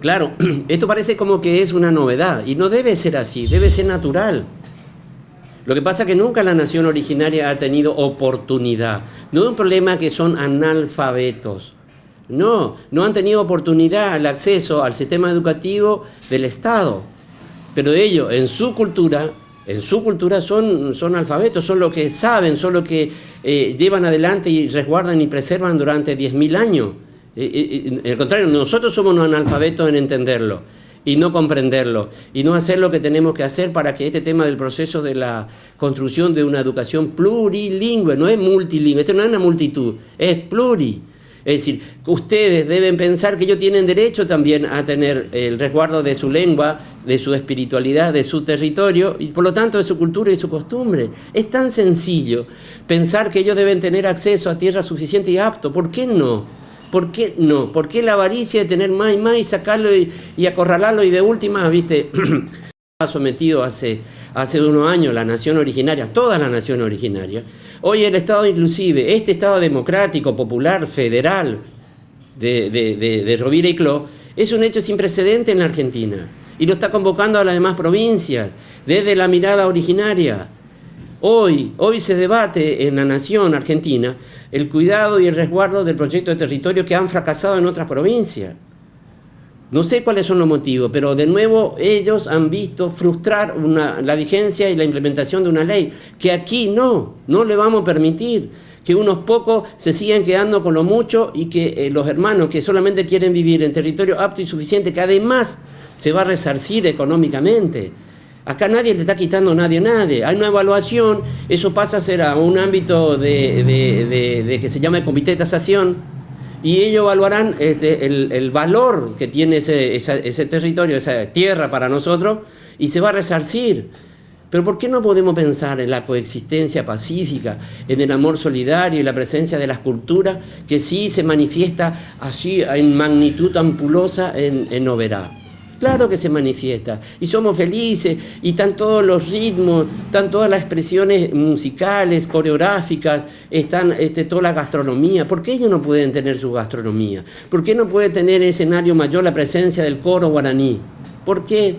Claro, esto parece como que es una novedad, y no debe ser así, debe ser natural. Lo que pasa es que nunca la nación originaria ha tenido oportunidad. No es un problema que son analfabetos. No, no han tenido oportunidad al acceso al sistema educativo del Estado. Pero ellos, en su cultura son alfabetos, son los que saben, son los que llevan adelante y resguardan y preservan durante 10.000 años. Al contrario, nosotros somos los analfabetos en entenderlo y no comprenderlo, y no hacer lo que tenemos que hacer para que este tema del proceso de la construcción de una educación plurilingüe, no es multilingüe, esto no es una multitud, es pluri. Es decir, ustedes deben pensar que ellos tienen derecho también a tener el resguardo de su lengua, de su espiritualidad, de su territorio y por lo tanto de su cultura y su costumbre. Es tan sencillo pensar que ellos deben tener acceso a tierra suficiente y apto. ¿Por qué no? ¿Por qué no? ¿Por qué la avaricia de tener más y más y sacarlo y acorralarlo y de última, viste, ha sometido hace unos años la nación originaria, toda la nación originaria? Hoy el Estado inclusive, este Estado democrático, popular, federal de Rovira y Cló, es un hecho sin precedente en la Argentina y lo está convocando a las demás provincias desde la mirada originaria. Hoy se debate en la nación argentina el cuidado y el resguardo del proyecto de territorio que han fracasado en otras provincias. No sé cuáles son los motivos, pero de nuevo ellos han visto frustrar la vigencia y la implementación de una ley, que aquí no le vamos a permitir, que unos pocos se sigan quedando con lo mucho y que los hermanos que solamente quieren vivir en territorio apto y suficiente, que además se va a resarcir económicamente. Acá nadie le está quitando a nadie. Hay una evaluación, eso pasa a ser a un ámbito de que se llama el comité de tasación, y ellos evaluarán el valor que tiene ese territorio, esa tierra para nosotros, y se va a resarcir. Pero ¿por qué no podemos pensar en la coexistencia pacífica, en el amor solidario y la presencia de las culturas, que sí se manifiesta así en magnitud ampulosa en Oberá? Claro que se manifiesta, y somos felices, y están todos los ritmos, están todas las expresiones musicales, coreográficas, están toda la gastronomía. ¿Por qué ellos no pueden tener su gastronomía? ¿Por qué no puede tener en escenario mayor la presencia del coro guaraní? ¿Por qué?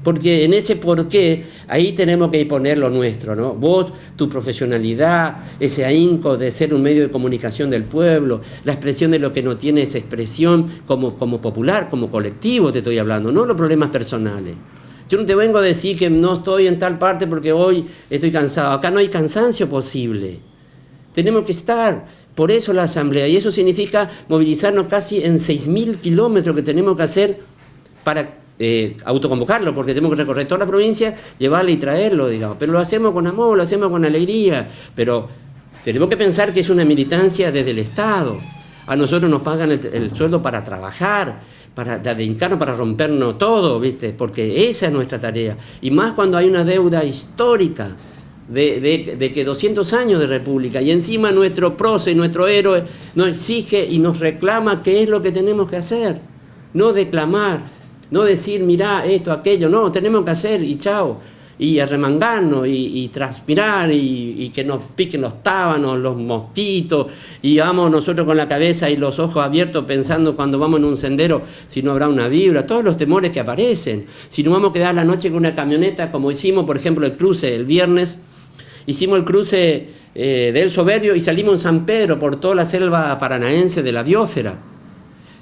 Porque en ese por qué, ahí tenemos que poner lo nuestro, ¿no? Vos, tu profesionalidad, ese ahínco de ser un medio de comunicación del pueblo, la expresión de lo que no tiene esa expresión como popular, como colectivo te estoy hablando, no los problemas personales. Yo no te vengo a decir que no estoy en tal parte porque hoy estoy cansado. Acá no hay cansancio posible. Tenemos que estar. Por eso la asamblea. Y eso significa movilizarnos casi en 6.000 kilómetros que tenemos que hacer para autoconvocarlo, porque tenemos que recorrer toda la provincia, llevarlo y traerlo, digamos. Pero lo hacemos con amor, lo hacemos con alegría. Pero tenemos que pensar que es una militancia desde el Estado. A nosotros nos pagan el sueldo para trabajar, para dedicarnos, para rompernos todo, ¿viste? Porque esa es nuestra tarea. Y más cuando hay una deuda histórica de que 200 años de república, y encima nuestro prócer, nuestro héroe, nos exige y nos reclama qué es lo que tenemos que hacer. No declamar, no decir, mirá, esto, aquello, no, tenemos que hacer y chao. Y arremangarnos y transpirar y que nos piquen los tábanos, los mosquitos, y vamos nosotros con la cabeza y los ojos abiertos pensando cuando vamos en un sendero si no habrá una vibra, todos los temores que aparecen. Si nos vamos a quedar la noche con una camioneta, como hicimos, por ejemplo, el cruce el viernes, hicimos el cruce del Soberbio y salimos en San Pedro por toda la selva paranaense de la biosfera.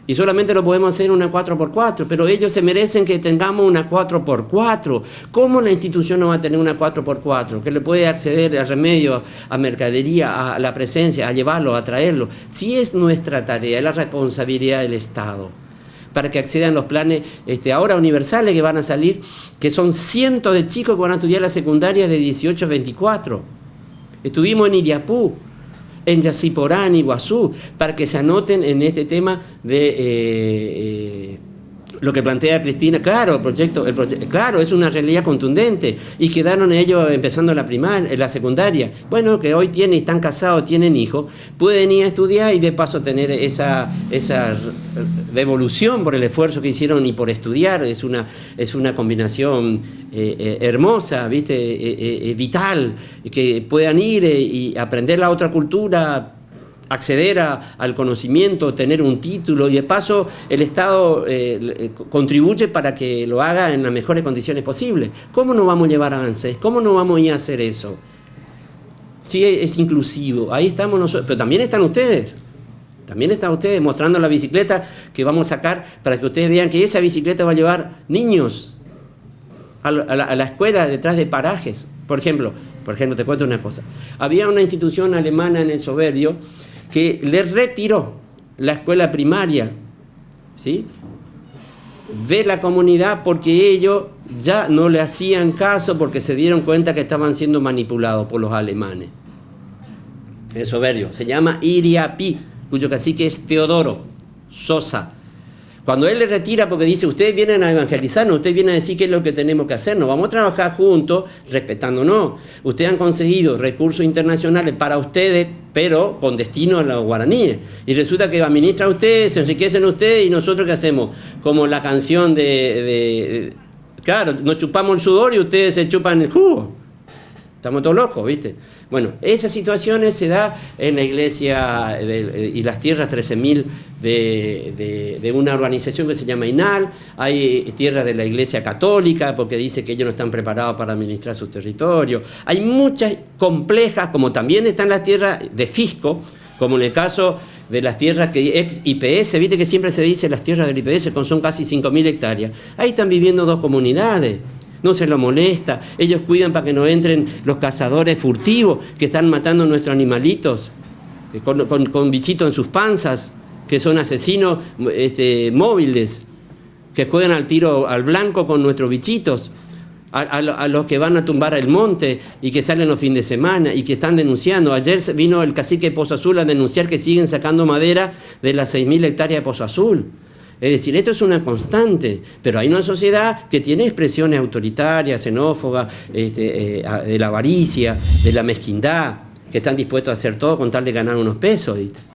Y solamente lo podemos hacer una 4x4, pero ellos se merecen que tengamos una 4x4. ¿Cómo la institución no va a tener una 4x4? Que le puede acceder a remedio, a mercadería, a la presencia, a llevarlo, a traerlo. Si es nuestra tarea, es la responsabilidad del Estado, para que accedan los planes ahora universales que van a salir, que son cientos de chicos que van a estudiar la secundaria de 18 a 24. Estuvimos en Iriapú, en Yacyporá, en Iguazú, para que se anoten en este tema de lo que plantea Cristina. Claro, el proyecto, claro, es una realidad contundente, y quedaron ellos empezando la secundaria. Bueno, que hoy están casados, tienen hijos, pueden ir a estudiar y de paso tener esa devolución por el esfuerzo que hicieron y por estudiar. Es una combinación hermosa, ¿viste? Vital, que puedan ir y aprender la otra cultura acceder al conocimiento, tener un título, y de paso el Estado contribuye para que lo haga en las mejores condiciones posibles. ¿Cómo no vamos a llevar avances? ¿Cómo no vamos a ir a hacer eso? Sí, es inclusivo, ahí estamos nosotros, pero también están ustedes. También están ustedes mostrando la bicicleta que vamos a sacar para que ustedes vean que esa bicicleta va a llevar niños a la escuela detrás de parajes. Por ejemplo, te cuento una cosa. Había una institución alemana en el Soberbio que le retiró la escuela primaria, ¿sí?, de la comunidad porque ellos ya no le hacían caso porque se dieron cuenta que estaban siendo manipulados por los alemanes. El Soberbio se llama Iriapí, cuyo cacique es Teodoro Sosa. Cuando él le retira porque dice, ustedes vienen a evangelizarnos, ustedes vienen a decir qué es lo que tenemos que hacer, nos vamos a trabajar juntos, respetándonos. Ustedes han conseguido recursos internacionales para ustedes, pero con destino a los guaraníes. Y resulta que administran ustedes, se enriquecen ustedes, y nosotros ¿qué hacemos? Como la canción claro, nos chupamos el sudor y ustedes se chupan el jugo. Estamos todos locos, ¿viste? Bueno, esas situaciones se da en la iglesia y las tierras 13.000 de una organización que se llama INAL. Hay tierras de la iglesia católica porque dice que ellos no están preparados para administrar sus territorios. Hay muchas complejas, como también están las tierras de fisco, como en el caso de las tierras que ex IPS, viste que siempre se dice las tierras del IPS, son casi 5.000 hectáreas. Ahí están viviendo dos comunidades. No se lo molesta, ellos cuidan para que no entren los cazadores furtivos que están matando a nuestros animalitos con bichitos en sus panzas, que son asesinos móviles, que juegan al tiro al blanco con nuestros bichitos, a los que van a tumbar el monte y que salen los fines de semana y que están denunciando. Ayer vino el cacique de Pozo Azul a denunciar que siguen sacando madera de las 6.000 hectáreas de Pozo Azul. Es decir, esto es una constante, pero hay una sociedad que tiene expresiones autoritarias, xenófobas, de la avaricia, de la mezquindad, que están dispuestos a hacer todo con tal de ganar unos pesos, ¿viste?